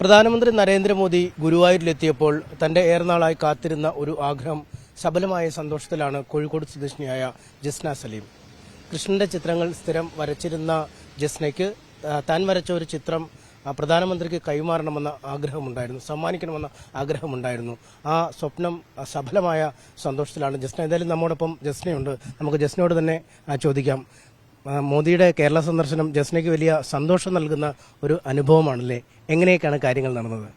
പ്രധാനമന്ത്രി നരേന്ദ്രമോദി ഗുരുവായൂരിലെത്തിയപ്പോൾ തന്റെ ഏറെനാളായി കാത്തിരുന്ന ഒരു ആഗ്രഹം സഫലമായ സന്തോഷത്തിലാണ് കോഴിക്കോട് സ്വദേശിനിയായ ജസ്ന സലീം. കൃഷ്ണന്റെ ചിത്രങ്ങൾ സ്ഥിരം വരച്ചിരുന്ന ജസ്നയ്ക്ക് താൻ വരച്ച ഒരു ചിത്രം പ്രധാനമന്ത്രിക്ക് കൈമാറണമെന്ന ആഗ്രഹമുണ്ടായിരുന്നു, സമ്മാനിക്കണമെന്ന ആഗ്രഹമുണ്ടായിരുന്നു. ആ സ്വപ്നം സഫലമായ സന്തോഷത്തിലാണ് ജസ്ന. എന്തായാലും നമ്മോടൊപ്പം ജസ്നയുണ്ട്. നമുക്ക് ജസ്നയോട് തന്നെ ചോദിക്കാം. മോദിയുടെ കേരള സന്ദർശനം ജസ്നയ്ക്ക് വലിയ സന്തോഷം നൽകുന്ന ഒരു അനുഭവമാണല്ലേ? എങ്ങനെയൊക്കെയാണ് കാര്യങ്ങൾ നടന്നത്?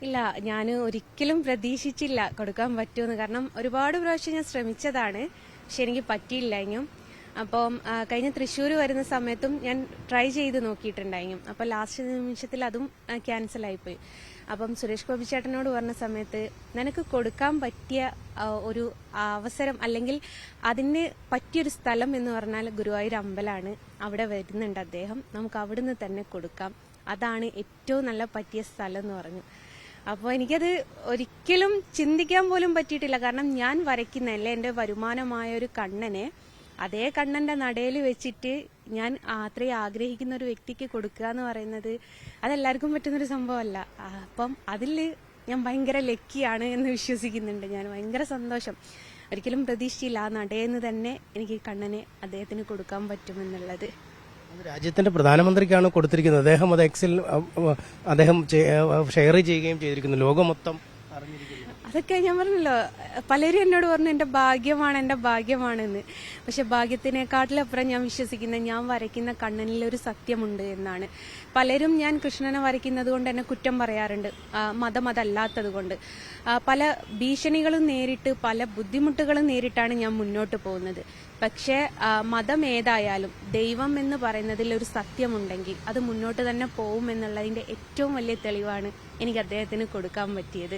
ഇല്ല, ഞാൻ ഒരിക്കലും പ്രതീക്ഷിച്ചില്ല കൊടുക്കാൻ പറ്റുമെന്ന്. കാരണം ഒരുപാട് പ്രാവശ്യം ഞാൻ ശ്രമിച്ചതാണ്, പക്ഷെ എനിക്ക് പറ്റിയില്ലായും. അപ്പം കഴിഞ്ഞ തൃശ്ശൂർ വരുന്ന സമയത്തും ഞാൻ ട്രൈ ചെയ്ത് നോക്കിയിട്ടുണ്ടായും. അപ്പം ലാസ്റ്റ് നിമിഷത്തിൽ അതും ക്യാൻസലായിപ്പോയി. അപ്പം സുരേഷ് ഗോപി ചേട്ടനോട് പറഞ്ഞ സമയത്ത് നിനക്ക് കൊടുക്കാൻ പറ്റിയ ഒരു അവസരം അല്ലെങ്കിൽ അതിന് പറ്റിയൊരു സ്ഥലം എന്ന് പറഞ്ഞാൽ ഗുരുവായൂർ അമ്പലമാണ്. അവിടെ വരുന്നുണ്ട് അദ്ദേഹം, നമുക്ക് അവിടുന്ന് തന്നെ കൊടുക്കാം, അതാണ് ഏറ്റവും നല്ല പറ്റിയ സ്ഥലം എന്ന് പറഞ്ഞു. അപ്പോൾ എനിക്കത് ഒരിക്കലും ചിന്തിക്കാൻ പോലും പറ്റിയിട്ടില്ല. കാരണം ഞാൻ വരയ്ക്കുന്നതല്ലേ എൻ്റെ വരുമാനമായ ഒരു കണ്ണനെ അതേ കണ്ണന്റെ നടയിൽ വെച്ചിട്ട് ഞാൻ അത്രയും ആഗ്രഹിക്കുന്ന ഒരു വ്യക്തിക്ക് കൊടുക്കുക എന്ന് പറയുന്നത് അതെല്ലാവർക്കും പറ്റുന്നൊരു സംഭവമല്ല. അപ്പം അതിൽ ഞാൻ ഭയങ്കര ലക്കിയാണ് എന്ന് വിശ്വസിക്കുന്നുണ്ട്. ഞാൻ ഭയങ്കര സന്തോഷം. ഒരിക്കലും പ്രതീക്ഷിച്ചില്ല ആ നടയെന്ന് തന്നെ എനിക്ക് കണ്ണനെ അദ്ദേഹത്തിന് കൊടുക്കാൻ പറ്റുമെന്നുള്ളത്. രാജ്യത്തിന്റെ പ്രധാനമന്ത്രിക്കാണ് കൊടുത്തിരിക്കുന്നത്. അദ്ദേഹം അത് എക്സിൽ അദ്ദേഹം ഷെയർ ചെയ്യുകയും ചെയ്തിരിക്കുന്നു, ലോകം മൊത്തം അറിഞ്ഞിരിക്കുന്നു. അതൊക്കെ ഞാൻ പറഞ്ഞല്ലോ, പലരും എന്നോട് പറഞ്ഞു എൻ്റെ ഭാഗ്യമാണെന്ന്. പക്ഷെ ഭാഗ്യത്തിനെക്കാട്ടിലപ്പുറം ഞാൻ വിശ്വസിക്കുന്നത് ഞാൻ വരയ്ക്കുന്ന കണ്ണനിൽ ഒരു സത്യമുണ്ട് എന്നാണ്. പലരും ഞാൻ കൃഷ്ണനെ വരയ്ക്കുന്നത് കൊണ്ട് എന്നെ കുറ്റം പറയാറുണ്ട്, മതം അതല്ലാത്തത് കൊണ്ട്. പല ഭീഷണികളും നേരിട്ട് പല ബുദ്ധിമുട്ടുകളും നേരിട്ടാണ് ഞാൻ മുന്നോട്ട് പോകുന്നത്. പക്ഷേ മതം ഏതായാലും ദൈവം എന്ന് പറയുന്നതിൽ ഒരു സത്യമുണ്ടെങ്കിൽ അത് മുന്നോട്ട് തന്നെ പോകും എന്നുള്ളതിന്റെ ഏറ്റവും വലിയ തെളിവാണ് എനിക്ക് അദ്ദേഹത്തിന് കൊടുക്കാൻ പറ്റിയത്.